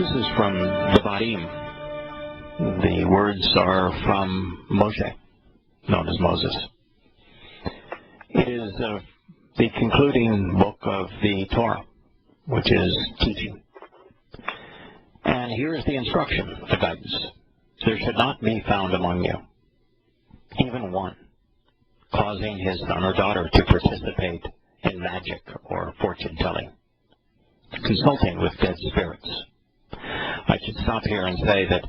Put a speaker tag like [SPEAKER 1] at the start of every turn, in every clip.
[SPEAKER 1] This is from the Varim. The words are from Moshe, known as Moses. It is the concluding book of the Torah, which is teaching. And here is the instruction, the guidance. There should not be found among you even one causing his son or daughter to participate in magic or fortune-telling, consulting with dead spirits. I should stop here and say that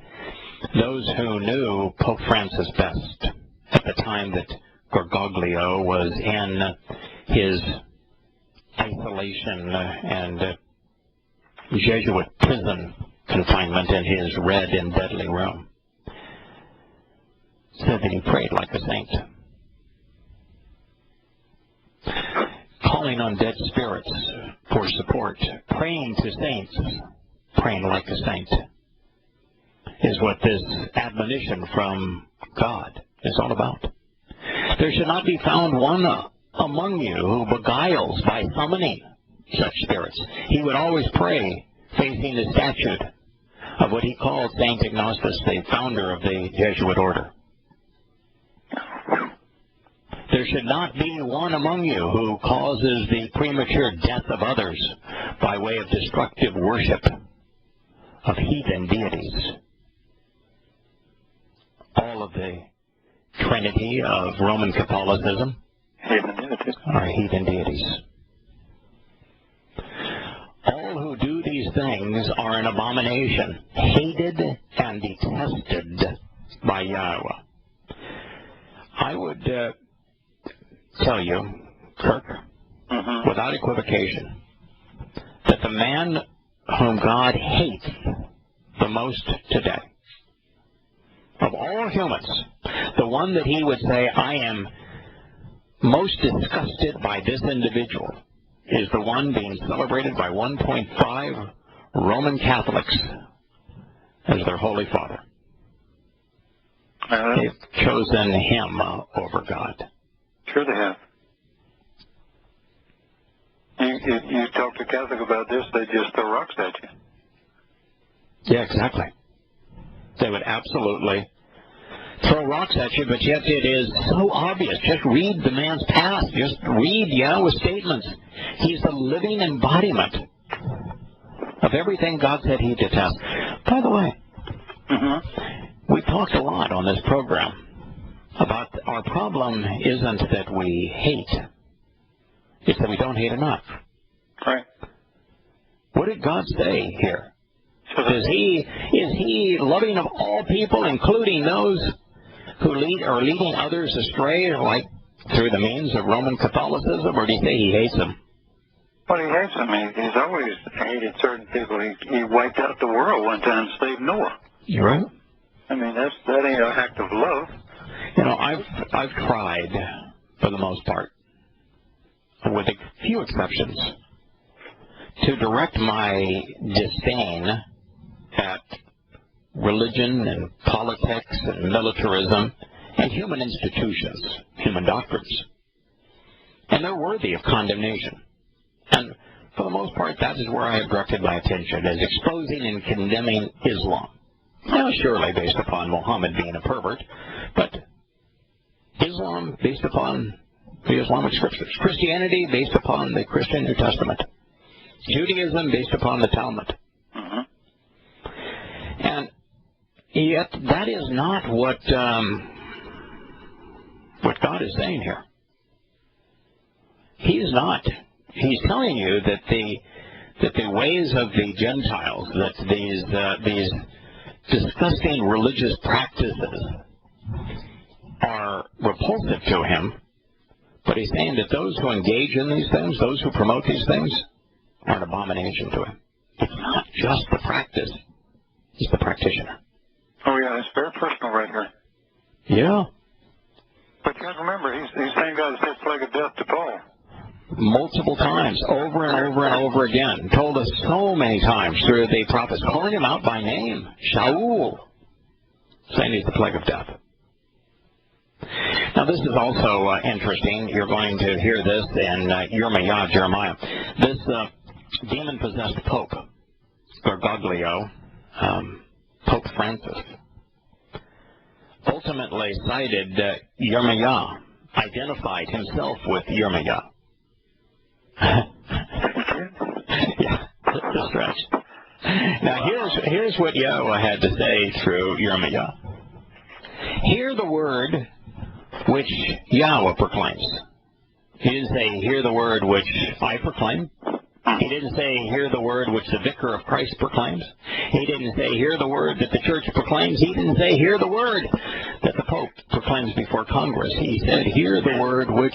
[SPEAKER 1] those who knew Pope Francis best at the time that Bergoglio was in his isolation and Jesuit prison confinement in his red and deadly room, said that he prayed like a saint, calling on dead spirits for support, praying to saints, praying like a saint, is what this admonition from God is all about. There should not be found one among you who beguiles by summoning such spirits. He would always pray facing the statue of what he called Saint Ignatius, the founder of the Jesuit order. There should not be one among you who causes the premature death of others by way of destructive worship of heathen deities. All of the trinity of Roman Catholicism are heathen deities. All who do these things are an abomination, hated and detested by Yahowah. I would tell you, Kirk, without equivocation, that the man whom God hates the most today, of all humans, the one that he would say, I am most disgusted by this individual, is the one being celebrated by 1.5 Roman Catholics as their Holy Father. They've chosen him over God.
[SPEAKER 2] Sure they have. You talk to Catholic about this, they just throw rocks at you.
[SPEAKER 1] Yeah, exactly. They would absolutely throw rocks at you, but yet it is so obvious. Just read the man's past. Just read Yahowah's statements. He's the living embodiment of everything God said he detests. By the way, we've talked a lot on this program about our problem isn't that we hate. It's that we don't hate enough.
[SPEAKER 2] Right.
[SPEAKER 1] What did God say here? Is he loving of all people, including those who are leading others astray, like through the means of Roman Catholicism, or do you say he hates them?
[SPEAKER 2] Well, he hates them. He's always hated certain people. He wiped out the world one time to save Noah.
[SPEAKER 1] You're right.
[SPEAKER 2] I mean, that ain't an act of love.
[SPEAKER 1] You know, I've tried, for the most part, with a few exceptions, to direct my disdain at religion and politics and militarism and human institutions, human doctrines. And they're worthy of condemnation. And for the most part, that is where I have directed my attention, is exposing and condemning Islam. Now, surely based upon Muhammad being a pervert, but Islam based upon the Islamic scriptures. Christianity based upon the Christian New Testament. Judaism based upon the Talmud. And yet that is not what God is saying here. He is not. He's telling you that the ways of the Gentiles, that these disgusting religious practices are repulsive to him, but he's saying that those who engage in these things, those who promote these things, are an abomination to him. It's not just the practice, it's the practitioner.
[SPEAKER 2] Oh, yeah, it's very personal right here.
[SPEAKER 1] Yeah.
[SPEAKER 2] But you have to remember, he's the same guy that said plague of death to Paul.
[SPEAKER 1] Multiple times, over and over and over again. Told us so many times through the prophets, calling him out by name, Shaul, saying he's the plague of death. Now, this is also interesting. You're going to hear this in Jeremiah. This demon-possessed pope, Bergoglio, Pope Francis ultimately cited Yirmiyah, identified himself with Yirmiyah. Yeah, that's a stretch. Now, here's what Yahowah had to say through Yirmiyah. Hear the word which Yahowah proclaims. He didn't say, hear the word which I proclaim. He didn't say, hear the word which the vicar of Christ proclaims. He didn't say, hear the word that the church proclaims. He didn't say, hear the word that the Pope proclaims before Congress. He said, hear the word which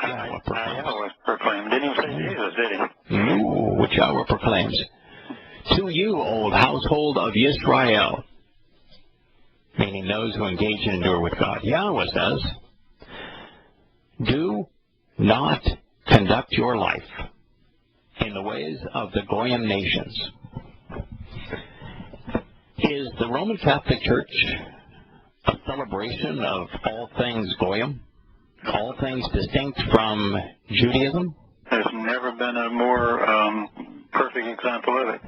[SPEAKER 1] Yahowah proclaims.
[SPEAKER 2] Yahowah proclaimed. Didn't even say Jesus, did he?
[SPEAKER 1] No, which Yahowah proclaims. To you, old household of Yisrael, meaning those who engage and endure with God. Yahowah says, do not conduct your life in the ways of the Goyim nations. Is the Roman Catholic Church a celebration of all things Goyim? All things distinct from Judaism?
[SPEAKER 2] There's never been a more perfect example of it.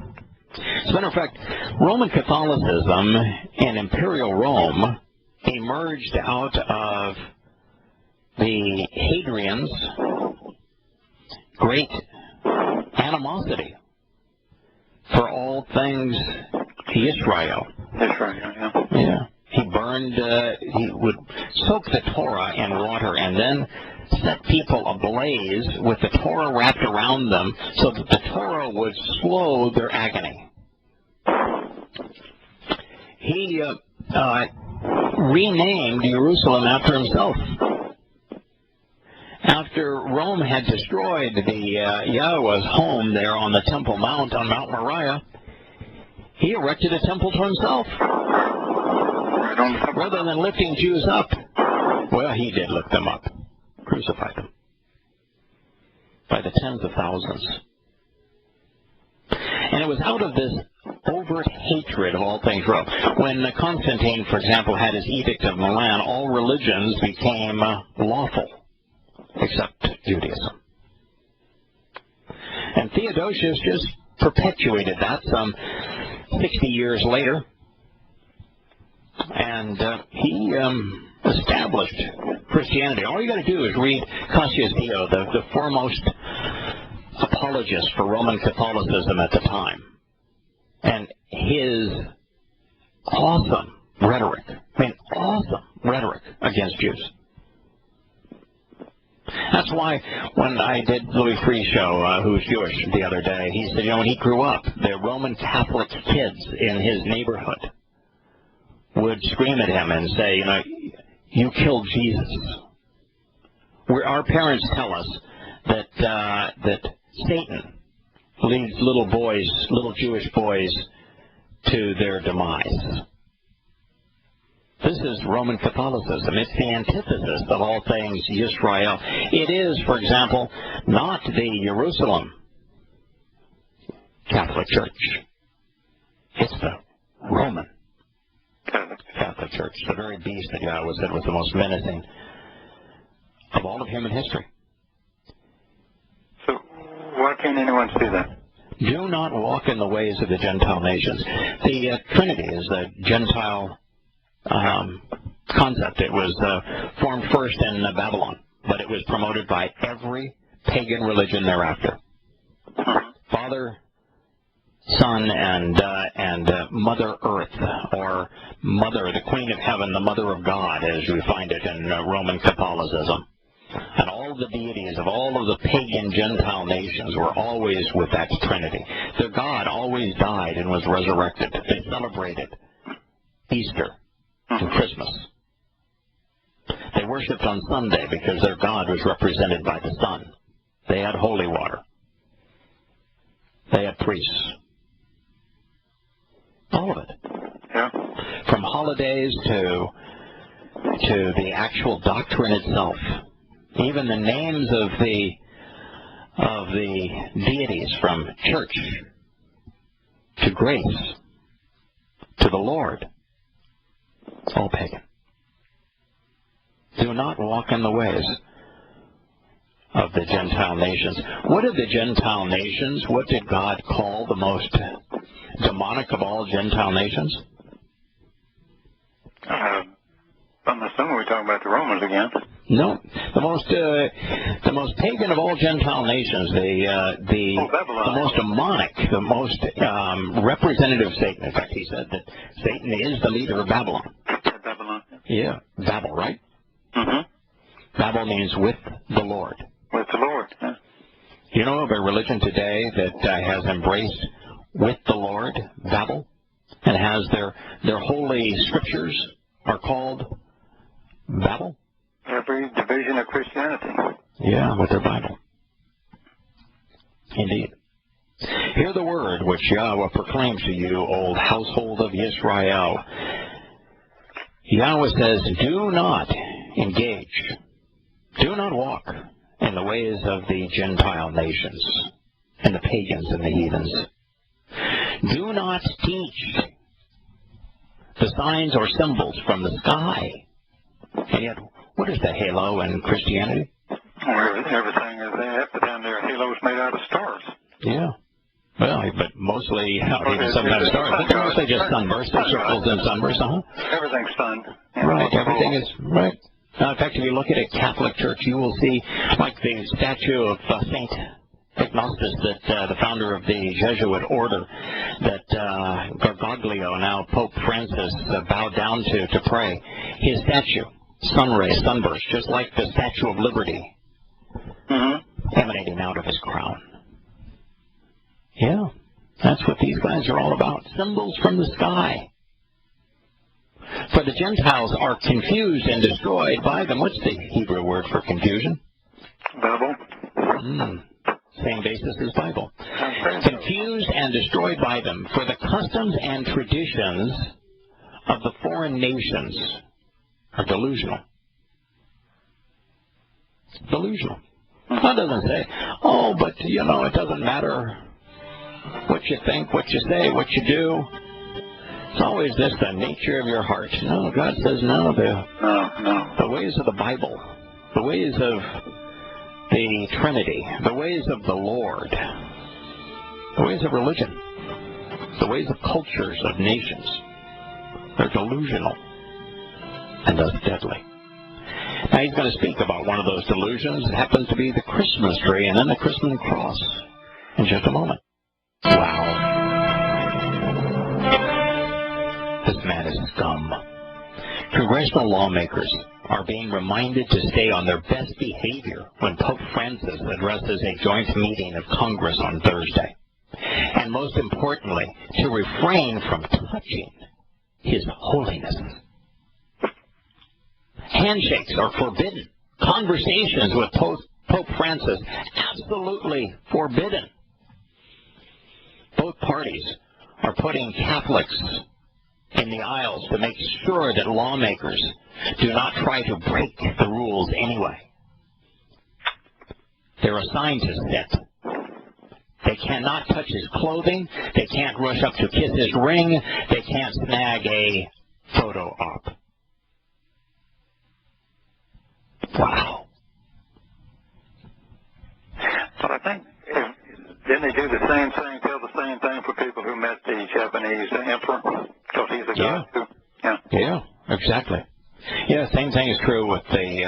[SPEAKER 1] As a matter of fact, Roman Catholicism in Imperial Rome emerged out of the Hadrians' great animosity for all things Israel.
[SPEAKER 2] Israel, yeah.
[SPEAKER 1] Yeah. He would soak the Torah in water and then set people ablaze with the Torah wrapped around them so that the Torah would slow their agony. He renamed Jerusalem after himself. After Rome had destroyed the Yahowah's home there on the Temple Mount, on Mount Moriah, he erected a temple to himself. Rather than lifting Jews up, well, he did lift them up, crucified them by the tens of thousands. And it was out of this overt hatred of all things Rome. When Constantine, for example, had his Edict of Milan, all religions became lawful, except Judaism. And Theodosius just perpetuated that some 60 years later. And he established Christianity. All you got to do is read Cassius Dio, the foremost apologist for Roman Catholicism at the time, and his awesome rhetoric against Jews. That's why when I did Louis Freeh's show, who's Jewish, the other day, he said, when he grew up, the Roman Catholic kids in his neighborhood would scream at him and say, you killed Jesus. Our parents tell us that Satan leads little Jewish boys to their demise. This is Roman Catholicism. It's the antithesis of all things Israel. It is, for example, not the Jerusalem Catholic Church. It's the Roman Catholic Church, the very beast that Yahowah said was the most menacing of all of human history.
[SPEAKER 2] So why can't anyone see that?
[SPEAKER 1] Do not walk in the ways of the Gentile nations. The Trinity is a Gentile concept. It was formed first in Babylon, but it was promoted by every pagan religion thereafter. Father, Son, and Mother Earth, or Mother, the Queen of Heaven, the Mother of God, as we find it in Roman Catholicism. And all the deities of all of the pagan Gentile nations were always with that Trinity. Their God always died and was resurrected. They celebrated Easter and Christmas. They worshipped on Sunday because their God was represented by the sun. They had holy water. They had priests. All of it.
[SPEAKER 2] Yeah.
[SPEAKER 1] From holidays to the actual doctrine itself. Even the names of the deities, from church to grace to the Lord. It's all pagan. Do not walk in the ways of the Gentile nations. What are the Gentile nations? What did God call the most demonic of all Gentile nations?
[SPEAKER 2] I'm assuming we're talking about the Romans again.
[SPEAKER 1] No, the most pagan of all Gentile nations, the most demonic, the most representative of Satan. In fact, he said that Satan is the leader of Babylon.
[SPEAKER 2] Babylon.
[SPEAKER 1] Yeah, Babel, right?
[SPEAKER 2] Mm-hmm.
[SPEAKER 1] Babel means with the Lord.
[SPEAKER 2] With the Lord. Yeah.
[SPEAKER 1] You know of a religion today that has embraced with the Lord, Babel, and has their holy scriptures are called Babel?
[SPEAKER 2] Every division of Christianity.
[SPEAKER 1] Yeah, with their Bible. Indeed. Hear the word which Yahowah proclaims to you, old household of Israel. Yahowah says, do not engage, do not walk in the ways of the Gentile nations and the pagans and the heathens. Do not teach the signs or symbols from the sky. And yet, what is the halo in Christianity?
[SPEAKER 2] Well, everything is there. Half the time their halos made out of stars.
[SPEAKER 1] Yeah. Well, but mostly, even sometimes stars, but they're mostly just sunbursts, circles and sunbursts,
[SPEAKER 2] Everything's sun.
[SPEAKER 1] Right, everything is, right. In fact, if you look at a Catholic church, you will see, like the statue of Saint Ignatius, that the founder of the Jesuit order, that Gargoglio, now Pope Francis, bowed down to pray. His statue, sun rays, sunburst, just like the Statue of Liberty, emanating out of his crown. Yeah, that's what these guys are all about. Symbols from the sky. For the Gentiles are confused and destroyed by them. What's the Hebrew word for confusion?
[SPEAKER 2] Babel.
[SPEAKER 1] Same basis as Bible. Confused and destroyed by them, for the customs and traditions of the foreign nations are delusional. Delusional. That doesn't say, oh, but, it doesn't matter what you think, what you say, what you do. It's always this, the nature of your heart. No, God says no. The ways of the Bible, the ways of the Trinity, the ways of the Lord, the ways of religion, the ways of cultures of nations, they're delusional and thus deadly. Now he's going to speak about one of those delusions. It happens to be the Christmas tree and then the Christmas cross in just a moment. Wow. This man is scum. Congressional lawmakers are being reminded to stay on their best behavior when Pope Francis addresses a joint meeting of Congress on Thursday. And most importantly, to refrain from touching His Holiness. Handshakes are forbidden. Conversations with Pope Francis, absolutely forbidden. Both parties are putting Catholics in the aisles to make sure that lawmakers do not try to break the rules anyway. They're assigned to sit. They cannot touch his clothing. They can't rush up to kiss his ring. They can't snag a photo op. Wow.
[SPEAKER 2] But I think, didn't they do the same thing, tell the same thing for people who met the Japanese emperor? Because he's a god too.
[SPEAKER 1] Yeah, exactly. Yeah, same thing is true with the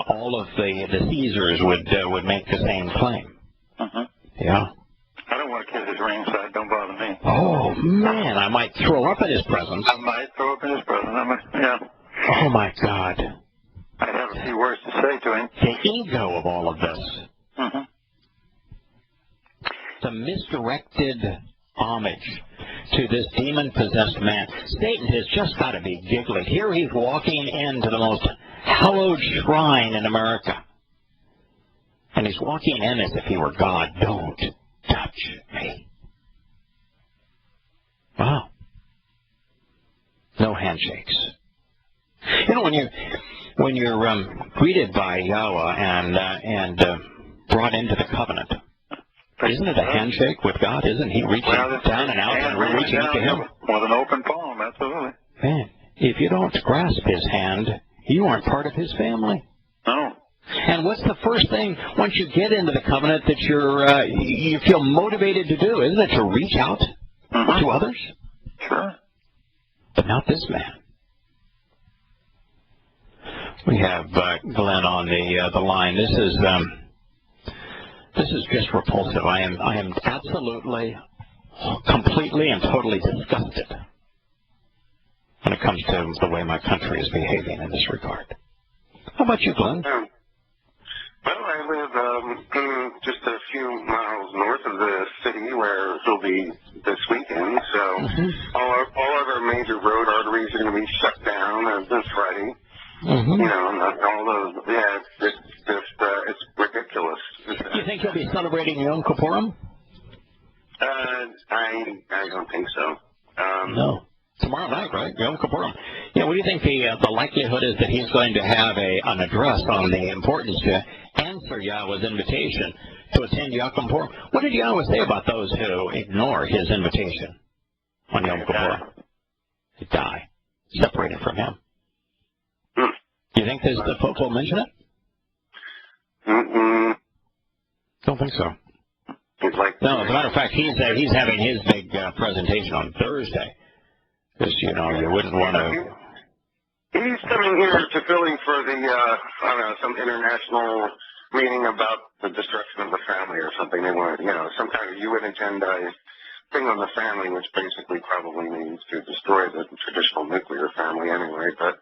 [SPEAKER 1] all of the Caesars would make the same claim. Yeah.
[SPEAKER 2] I don't want to kiss his ring, so it don't bother me.
[SPEAKER 1] Oh man, I might throw up in his presence.
[SPEAKER 2] I might throw up in his presence. Yeah.
[SPEAKER 1] Oh my God.
[SPEAKER 2] I'd have a few words to say to him.
[SPEAKER 1] The ego of all of this. The misdirected homage to this demon-possessed man. Satan has just got to be giggling. Here he's walking into the most hallowed shrine in America. And he's walking in as if he were God. Don't touch me. Wow. No handshakes. You know, when you're greeted by Yahowah and brought into the covenant, isn't it a handshake with God? Isn't he reaching down and out and we're reaching up to him?
[SPEAKER 2] With an open palm, absolutely.
[SPEAKER 1] Man, if you don't grasp his hand, you aren't part of his family.
[SPEAKER 2] No.
[SPEAKER 1] And what's the first thing once you get into the covenant that you feel motivated to do? Isn't it to reach out to others.
[SPEAKER 2] Sure.
[SPEAKER 1] But not this man. We have Glenn on the line. This is just repulsive. I am absolutely, completely, and totally disgusted when it comes to the way my country is behaving in this regard. How about you, Glenn?
[SPEAKER 3] Well, I live just a few miles north of the city where it'll be this weekend, so all of our major road arteries are going to be shut down this Friday. You know, and all those, it's just, it's ridiculous.
[SPEAKER 1] Do you think you'll be celebrating Yom Kippurim?
[SPEAKER 3] I don't think so.
[SPEAKER 1] No. Tomorrow night, right? Yom Kippurim. Yeah, what do you think the likelihood is that he's going to have an address on the importance to answer Yahowah's invitation to attend Yom Kippurim? What did Yahowah say about those who ignore his invitation on Yom Kippurim? They die, separated from him. Do you think the Pope will mention it? Don't think so. No, as a matter of fact, he's having his big presentation on Thursday. Because, you know, you wouldn't want to...
[SPEAKER 3] He's coming here to Philly for the, I don't know, some international meeting about the destruction of the family or something. They want, you know, some kind of UN agendized thing on the family, which basically probably means to destroy the traditional nuclear family anyway. But,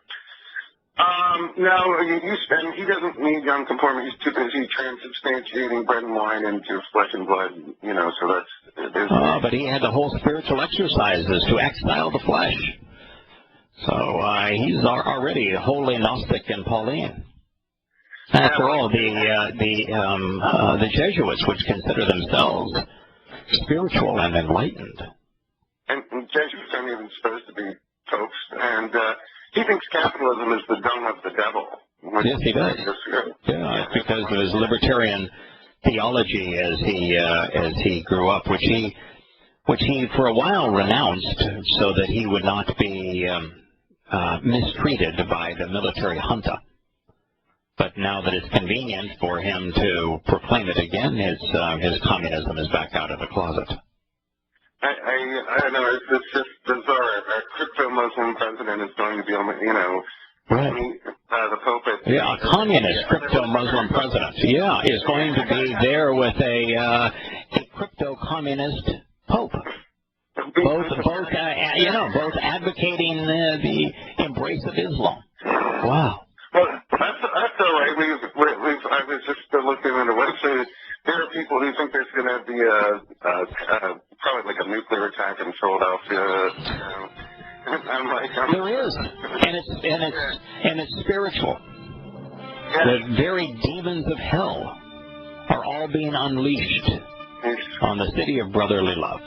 [SPEAKER 3] no, he doesn't need Yom Kippurim. He's too busy transubstantiating bread and wine into flesh and blood, you know, so that's...
[SPEAKER 1] but he had the whole spiritual exercises to exile the flesh. So he's already wholly Gnostic and Pauline. After all, the Jesuits, which consider themselves spiritual and enlightened.
[SPEAKER 3] And Jesuits aren't even supposed to be popes, and he thinks capitalism is the dung of the devil.
[SPEAKER 1] Yes, he does. Yeah, because of his libertarian theology as he grew up, which he for a while renounced so that he would not be mistreated by the military junta. But now that it's convenient for him to proclaim it again, his communism is back out of the closet.
[SPEAKER 3] I don't know. It's just bizarre. Our crypto-Muslim president is going to be, you know,
[SPEAKER 1] right.
[SPEAKER 3] The Pope.
[SPEAKER 1] A communist crypto-Muslim president. Yeah, is going to be there with a crypto-communist Pope. Both advocating the embrace of Islam. Wow.
[SPEAKER 3] Well, that's all right. I was just looking at the website. There are people who think there's going to be probably like a nuclear attack in Philadelphia. I'm like,
[SPEAKER 1] there is, and it's spiritual.
[SPEAKER 3] Yeah.
[SPEAKER 1] The very demons of hell are all being unleashed on the city of brotherly love.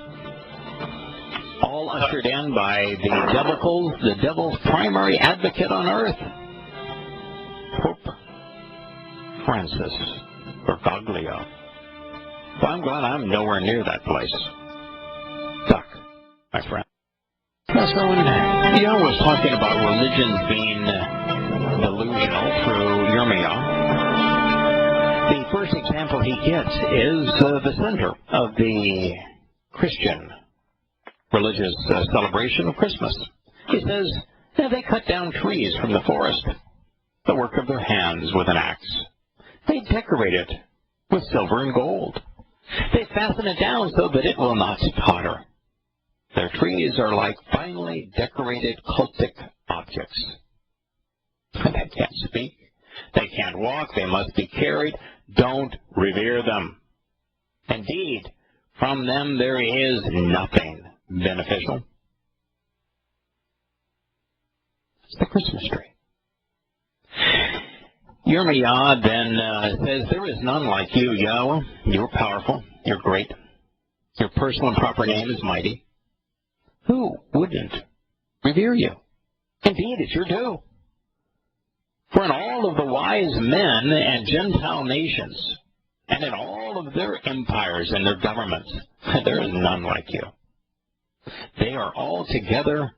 [SPEAKER 1] All ushered in by the devil's primary advocate on earth, Pope Francis Bergoglio. Well, I'm glad I'm nowhere near that place. Duck, my friend. So when Yahowah was talking about religions being delusional through Yirmiyah, the first example he gets is the center of the Christian religious celebration of Christmas. He says, they cut down trees from the forest, the work of their hands with an axe. They decorate it with silver and gold. They fasten it down so that it will not totter. Their trees are like finely decorated cultic objects. They can't speak. They can't walk. They must be carried. Don't revere them. Indeed, from them there is nothing beneficial. It's the Christmas tree. Yirmiyah then says, there is none like you, Yahowah. You're powerful. You're great. Your personal and proper name is mighty. Who wouldn't revere you? Indeed, it's your due. For in all of the wise men and Gentile nations, and in all of their empires and their governments, there is none like you. They are altogether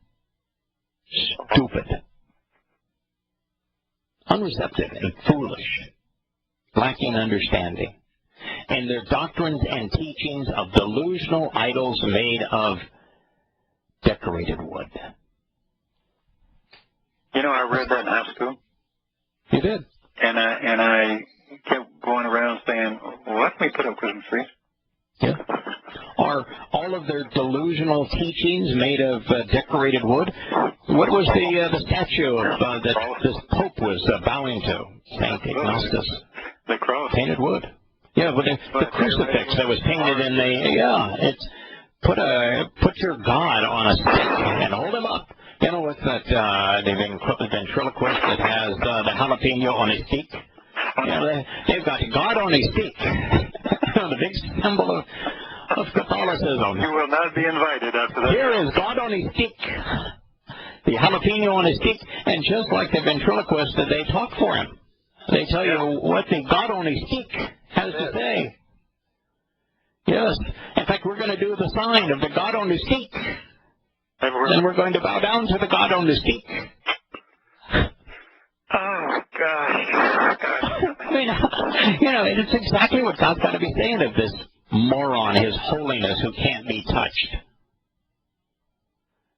[SPEAKER 1] stupid, unreceptive and foolish, lacking understanding, and their doctrines and teachings of delusional idols made of decorated wood.
[SPEAKER 2] You know, I read that in high school.
[SPEAKER 1] You did?
[SPEAKER 2] And I kept going around saying, why don't we put up Christmas trees?
[SPEAKER 1] Yeah. Are all of their delusional teachings made of decorated wood? What was the statue of, that this Pope was bowing to? Saint Ignatius.
[SPEAKER 2] The cross.
[SPEAKER 1] Painted wood. Yeah, but the crucifix that was painted in it's put your God on a stick and hold him up. You know, with that the ventriloquist that has the jalapeno on his stick? You know, they've got God on his stick. The big symbol of Catholicism.
[SPEAKER 2] You will not be invited after that.
[SPEAKER 1] Here is God on his stick. The jalapeno on his stick, and just like the ventriloquist, they talk for him. They tell you what the God on his stick has to say. Yes. In fact, we're going to do the sign of the God on his stick. And we're going to bow down to the God on the stick.
[SPEAKER 2] Oh, gosh.
[SPEAKER 1] I mean, you know, it's exactly what God's got to be saying of this moron, His holiness, who can't be touched.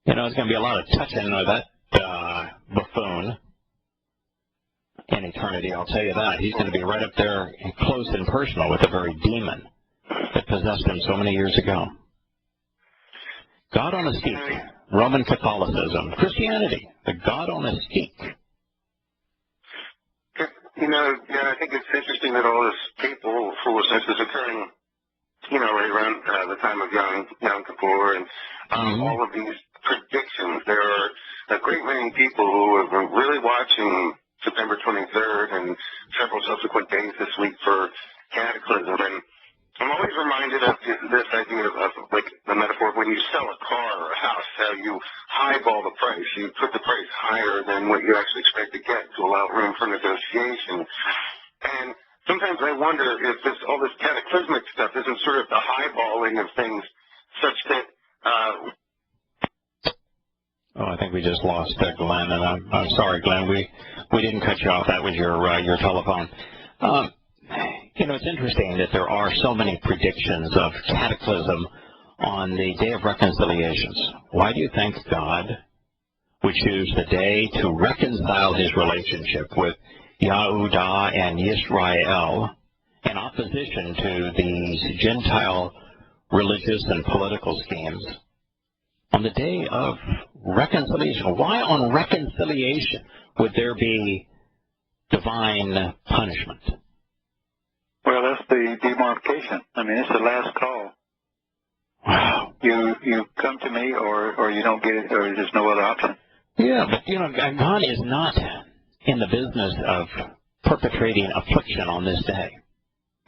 [SPEAKER 1] You know, there's going to be a lot of touching of that buffoon in eternity, I'll tell you that. He's going to be right up there close and personal with the very demon that possessed him so many years ago. God on a stick, Roman Catholicism, Christianity, the God on a stick.
[SPEAKER 3] You know, I think it's interesting that all this papal foolishness is occurring, you know, right around the time of Yom Kippur and all of these predictions. There are a great many people who have been really watching September 23rd and several subsequent days this week for cataclysm. And I'm always reminded of this idea of like the metaphor of when you sell a car or a house, how you highball the price. You put the price higher than what you actually expect to get to allow room for negotiation. And sometimes I wonder if all this cataclysmic stuff isn't sort of the highballing of things such that
[SPEAKER 1] I think we just lost Glenn, and I'm sorry, Glenn. We didn't cut you off. That was your telephone. You know, it's interesting that there are so many predictions of cataclysm on the Day of Reconciliations. Why do you think God would choose the day to reconcile His relationship with Yahowah and Yisrael in opposition to these Gentile religious and political schemes on the Day of Reconciliation? Why on reconciliation would there be divine punishment?
[SPEAKER 2] Well, that's the demarcation. I mean, it's the last call.
[SPEAKER 1] Wow.
[SPEAKER 2] You come to me or you don't get it, or there's no other option.
[SPEAKER 1] Yeah, but, you know, God is not in the business of perpetrating affliction on this day.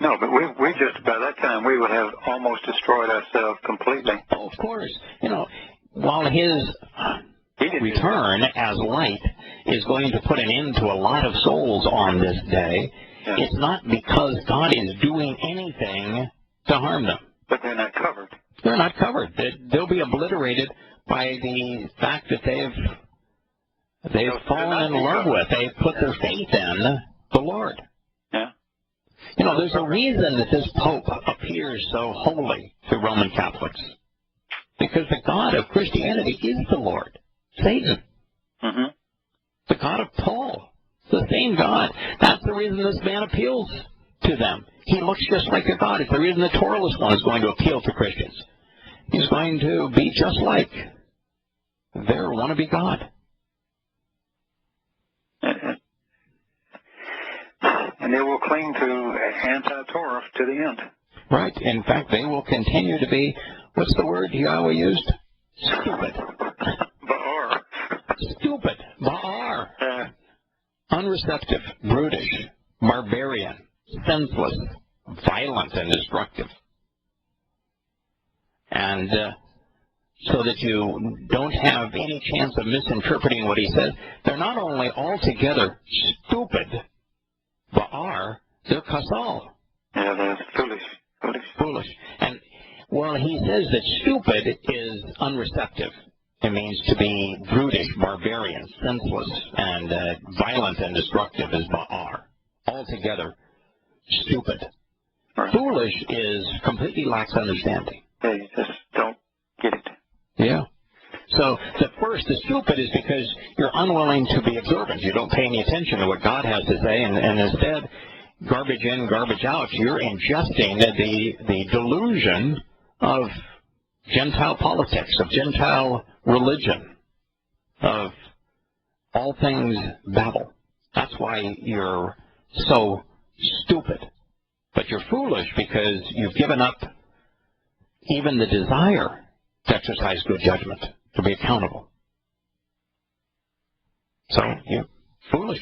[SPEAKER 2] No, but we just, by that time, we would have almost destroyed ourselves completely.
[SPEAKER 1] Oh, of course. You know, while His return as light is going to put an end to a lot of souls on this day, it's not because God is doing anything to harm them.
[SPEAKER 2] But they're not covered.
[SPEAKER 1] They're not covered. They'll be obliterated by the fact that they've fallen in love with. They've put their faith in the Lord.
[SPEAKER 2] Yeah.
[SPEAKER 1] You know, there's a reason that this Pope appears so holy to Roman Catholics. Because the God of Christianity is the Lord, Satan.
[SPEAKER 2] Mm-hmm.
[SPEAKER 1] The God of Paul. The same God. That's the reason this man appeals to them. He looks just like a God. It's the reason the Toralist one is going to appeal to Christians. He's going to be just like their wannabe God.
[SPEAKER 2] And they will cling to anti-Torah to the end.
[SPEAKER 1] Right. In fact, they will continue to be, what's the word Yahowah used? Stupid.
[SPEAKER 2] Ba'ar.
[SPEAKER 1] Stupid. Ba'ar. Unreceptive, brutish, barbarian, senseless, violent, and destructive. And so that you don't have any chance of misinterpreting what he says, they're not only altogether stupid, ba'ar, they're kasal.
[SPEAKER 2] Yeah, they're foolish.
[SPEAKER 1] Foolish. And while he says that stupid is unreceptive, it means to be brutish, barbarian, senseless, and violent and destructive is ba'ar. Altogether stupid.
[SPEAKER 2] Right.
[SPEAKER 1] Foolish is completely lacks understanding.
[SPEAKER 2] Yeah, you just don't get it.
[SPEAKER 1] Yeah. So the stupid is because you're unwilling to be observant. You don't pay any attention to what God has to say, and instead, garbage in, garbage out, you're ingesting the delusion of Gentile politics, of Gentile religion, of all things Babel. That's why you're so stupid. But you're foolish because you've given up even the desire to exercise good judgment, to be accountable. So you're foolish.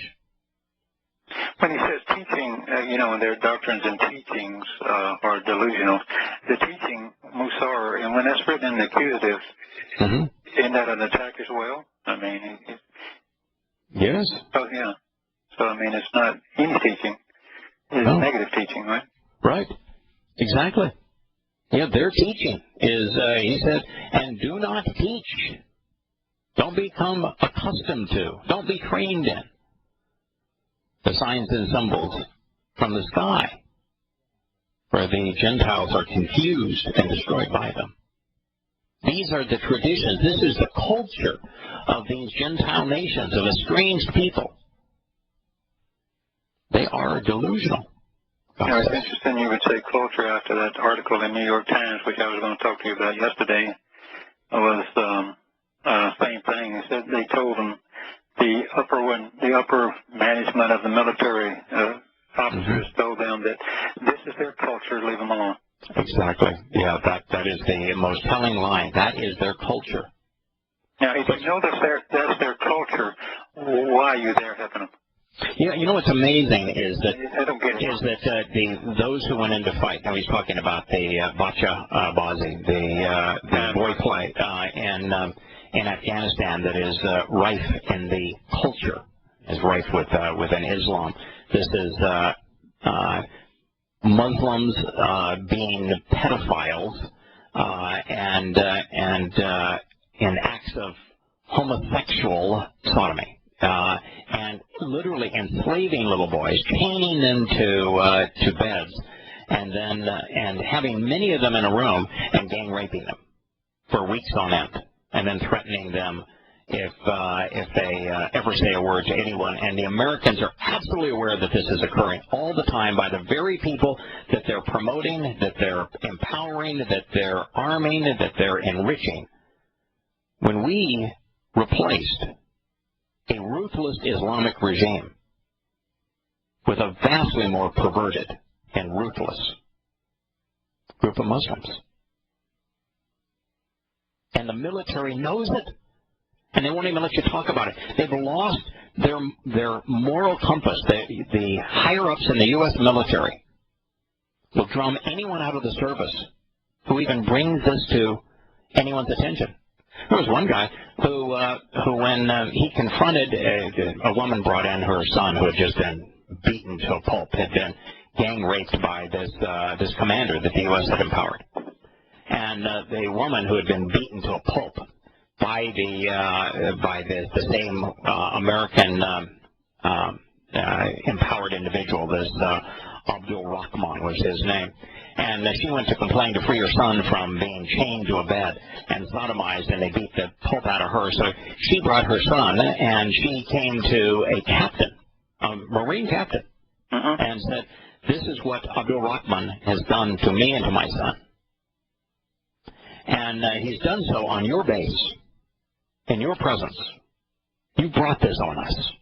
[SPEAKER 2] When he says teaching, their doctrines and teachings are delusional, the teaching, Musar, and when that's written in the accusative, isn't that an attack as well? I mean,
[SPEAKER 1] yes.
[SPEAKER 2] Oh, yeah. So, I mean, it's not any teaching. It's negative teaching, right?
[SPEAKER 1] Right. Exactly. Yeah, their teaching is, he said, and do not teach. Don't become accustomed to. Don't be trained in the signs and symbols from the sky, where the Gentiles are confused and destroyed by them. These are the traditions. This is the culture of these Gentile nations, of estranged people. They are delusional.
[SPEAKER 2] It's interesting you would say culture after that article in New York Times, which I was going to talk to you about yesterday. It was same thing. They said they told them the upper management of the military officers told them that this is their culture, leave them alone.
[SPEAKER 1] Exactly. Yeah, that is the most telling line. That is their culture.
[SPEAKER 2] Now, if you know that's their culture, why are you there helping them?
[SPEAKER 1] You know what's amazing is that those who went into fight. Now he's talking about the Bacha Bazi, the boy play in Afghanistan that is rife in the culture, is rife within Islam. This is Muslims being pedophiles and in acts of homosexual sodomy. And literally enslaving little boys, chaining them to beds, and then and having many of them in a room and gang raping them for weeks on end, and then threatening them if they ever say a word to anyone. And the Americans are absolutely aware that this is occurring all the time by the very people that they're promoting, that they're empowering, that they're arming, that they're enriching. When we replaced a ruthless Islamic regime with a vastly more perverted and ruthless group of Muslims. And the military knows it, and they won't even let you talk about it. They've lost their moral compass. The higher-ups in the U.S. military will drum anyone out of the service who even brings this to anyone's attention. There was one guy who when he confronted a woman brought in her son who had just been beaten to a pulp, had been gang raped by this commander that the U.S. had empowered. And the woman who had been beaten to a pulp by the same American empowered individual, this Abdul-Rahman was his name. And she went to complain to free her son from being chained to a bed and sodomized, and they beat the pulp out of her. So she brought her son, and she came to a captain, a Marine captain, and said, "This is what Abdul-Rahman has done to me and to my son. And he's done so on your base, in your presence. You brought this on us."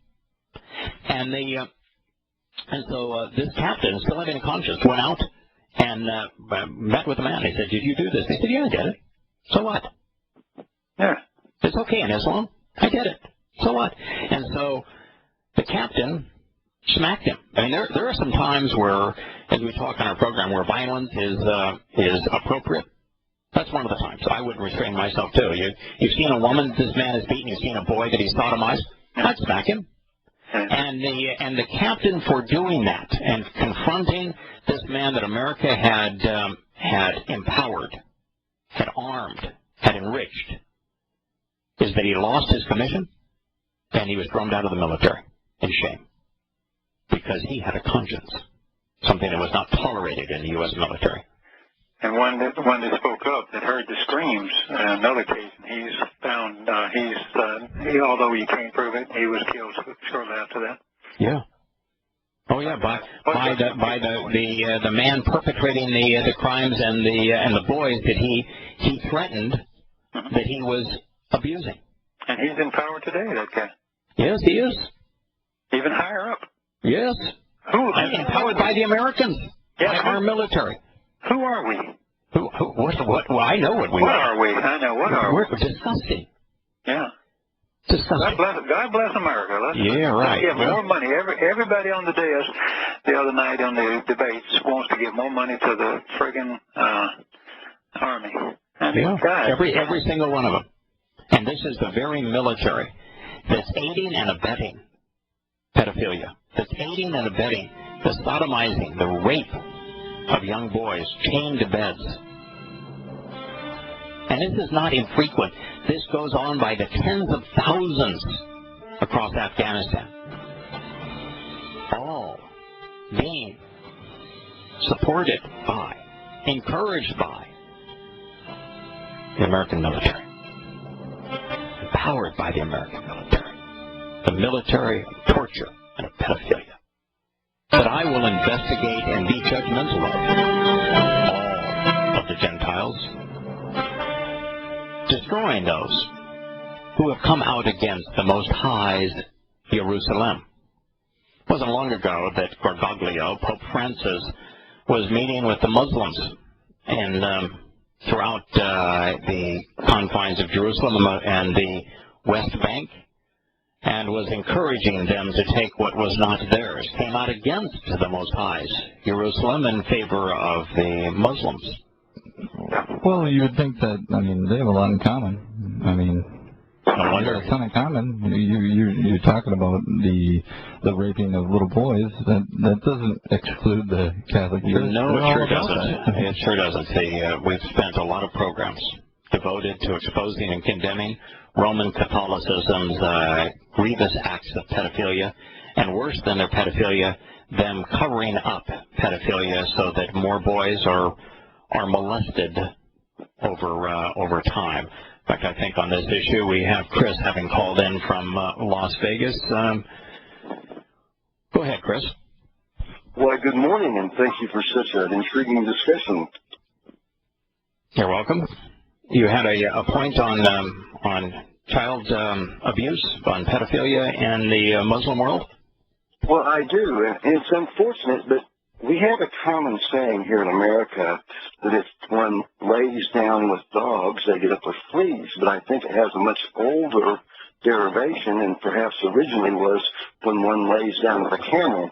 [SPEAKER 1] And so this captain, still having a conscience, went out and met with the man. He said, "Did you do this?" He said, "Yeah, I did it. So what?
[SPEAKER 2] Yeah.
[SPEAKER 1] It's okay in Islam. I did it. So what?" And so the captain smacked him. I mean, there are some times where, as we talk on our program, where violence is appropriate. That's one of the times. I would restrain myself too. You've seen a woman this man is beaten. You've seen a boy that he's sodomized. I'd smack him. And the captain, for doing that and confronting this man that America had empowered, had armed, had enriched, is that he lost his commission and he was drummed out of the military in shame because he had a conscience, something that was not tolerated in the U.S. military.
[SPEAKER 2] And one that spoke up, that heard the screams, on another occasion, he's found although you can't prove it, he was killed shortly after that.
[SPEAKER 1] Yeah. Oh yeah, by the man perpetrating the crimes and the boys that he threatened that he was abusing.
[SPEAKER 2] And he's in power today, that guy.
[SPEAKER 1] Yes, he is.
[SPEAKER 2] Even higher up.
[SPEAKER 1] Yes. Empowered by the Americans.
[SPEAKER 2] Yeah,
[SPEAKER 1] by our military.
[SPEAKER 2] Who are we?
[SPEAKER 1] What? Well, I know what we are.
[SPEAKER 2] What are we? I know. What are we?
[SPEAKER 1] We're disgusting.
[SPEAKER 2] Yeah.
[SPEAKER 1] Disgusting.
[SPEAKER 2] God bless America. Let's
[SPEAKER 1] right.
[SPEAKER 2] give more money. Everybody on the dais the other night on the debates wants to give more money to the friggin' army. I mean, God.
[SPEAKER 1] Every single one of them. And this is the very military that's aiding and abetting pedophilia. That's aiding and abetting the sodomizing, the rape of young boys chained to beds. And this is not infrequent. This goes on by the tens of thousands across Afghanistan. All being supported by, encouraged by the American military. Empowered by the American military. The military of torture and of pedophilia. That I will investigate and be judgmental of all of the Gentiles, destroying those who have come out against the Most High's Jerusalem. It wasn't long ago that Bergoglio, Pope Francis, was meeting with the Muslims throughout the confines of Jerusalem and the West Bank, and was encouraging them to take what was not theirs, came out against the Most High's Jerusalem in favor of the Muslims.
[SPEAKER 4] Well, you would think that, they have a lot in common.
[SPEAKER 1] No wonder.
[SPEAKER 4] A ton in common. You're talking about the raping of little boys. That doesn't exclude the Catholic Church.
[SPEAKER 1] No, it sure doesn't. It sure doesn't. We've spent a lot of programs devoted to exposing and condemning Roman Catholicism's grievous acts of pedophilia, and worse than their pedophilia, them covering up pedophilia so that more boys are molested over time. In fact, I think on this issue we have Chris having called in from Las Vegas. Go ahead, Chris.
[SPEAKER 3] Well, good morning, and thank you for such an intriguing discussion.
[SPEAKER 1] You're welcome. You had a point on child abuse, on pedophilia in the Muslim world?
[SPEAKER 3] Well, I do, and it's unfortunate, but we have a common saying here in America that if one lays down with dogs, they get up with fleas. But I think it has a much older derivation, and perhaps originally was when one lays down with a camel,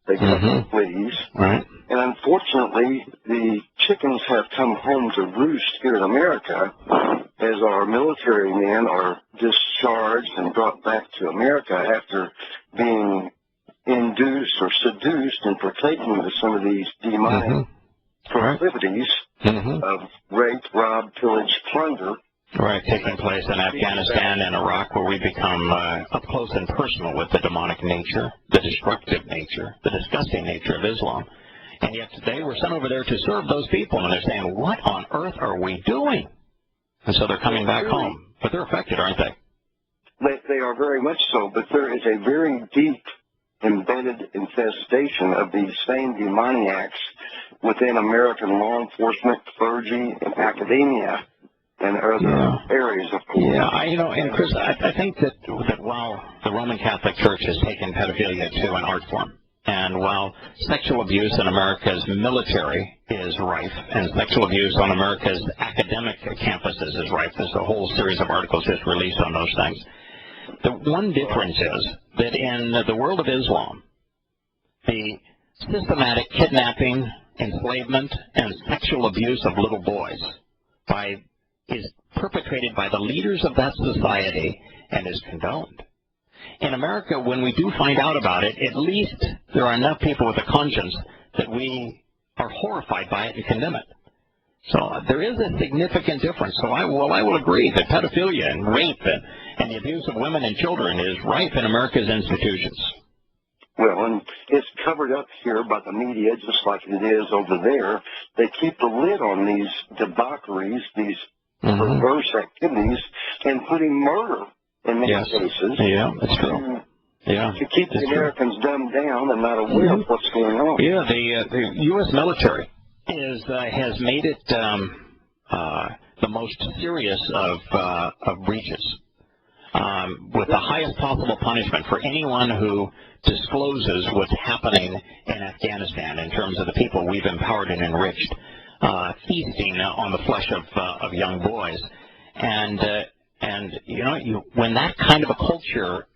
[SPEAKER 3] they get up with fleas.
[SPEAKER 1] Right.
[SPEAKER 3] And unfortunately, the chickens have come home to roost here in America as our military men are discharged and brought back to America after being induced or seduced and partaking of some of these demonic proclivities of rape, rob, pillage, plunder.
[SPEAKER 1] Right, taking place in Afghanistan and Iraq, where we become up close and personal with the demonic nature, the destructive nature, the disgusting nature of Islam. And yet today we're sent over there to serve those people, and they're saying, what on earth are we doing? And so they're coming back home. But they're affected, aren't they?
[SPEAKER 3] They are very much so, but there is a very deep embedded infestation of these same demoniacs within American law enforcement, clergy, and academia, and other areas, of course.
[SPEAKER 1] Yeah, and Chris, I think that while the Roman Catholic Church has taken pedophilia to an art form, and while sexual abuse in America's military is rife, and sexual abuse on America's academic campuses is rife, there's a whole series of articles just released on those things. The one difference is that in the world of Islam, the systematic kidnapping, enslavement, and sexual abuse of little boys is perpetrated by the leaders of that society and is condoned. In America, when we do find out about it, at least there are enough people with a conscience that we are horrified by it and condemn it. So there is a significant difference. So I will agree that pedophilia and rape and the abuse of women and children is rife in America's institutions.
[SPEAKER 3] Well, and it's covered up here by the media just like it is over there. They keep the lid on these debaucheries, these perverse activities,
[SPEAKER 5] including murder in many cases.
[SPEAKER 1] Yeah, that's true. Yeah,
[SPEAKER 5] to keep the Americans dumbed down and not aware of what's going on.
[SPEAKER 1] Yeah, the U.S. military has made it the most serious of breaches, with the highest possible punishment for anyone who discloses what's happening in Afghanistan in terms of the people we've empowered and enriched, feasting on the flesh of young boys, and when that kind of a culture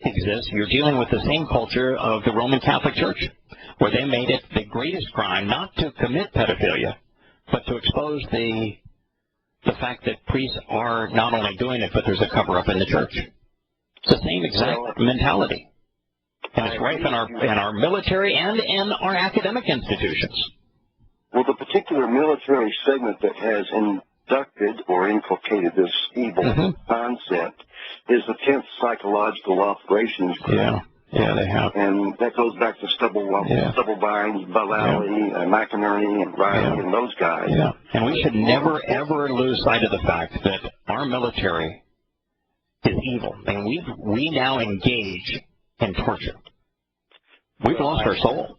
[SPEAKER 1] exists, you're dealing with the same culture of the Roman Catholic Church, where they made it the greatest crime not to commit pedophilia, but to expose the fact that priests are not only doing it, but there's a cover-up in the church. It's the same exact mentality. And it's rife in our military and in our academic institutions.
[SPEAKER 5] Well, the particular military segment that has inducted or inculcated this evil concept is the 10th Psychological Operations Group.
[SPEAKER 1] Yeah, they have.
[SPEAKER 5] And that goes back to Stubblebine, Ballally, McInerney, and Riley, and those guys.
[SPEAKER 1] Yeah, and we should never, ever lose sight of the fact that our military is evil. And we now engage in torture. We've lost our soul.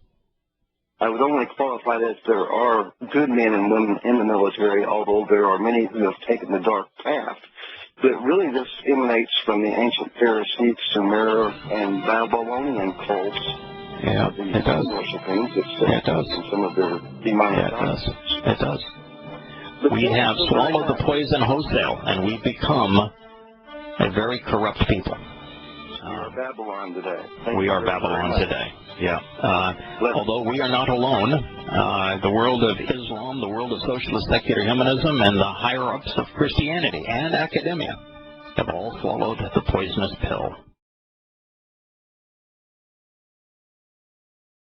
[SPEAKER 5] I would only qualify that there are good men and women in the military, although there are many who have taken the dark path. But really this emanates from the ancient Pharisaic, Sumer, and Babylonian cults.
[SPEAKER 1] Yeah, it does.
[SPEAKER 5] It does. Some of their demonic
[SPEAKER 1] It does. We have swallowed the poison wholesale, and we've become a very corrupt people.
[SPEAKER 5] We are Babylon today.
[SPEAKER 1] We are Babylon today. Yeah. Although we are not alone, the world of Islam, the world of socialist secular humanism, and the higher-ups of Christianity and academia have all swallowed the poisonous pill.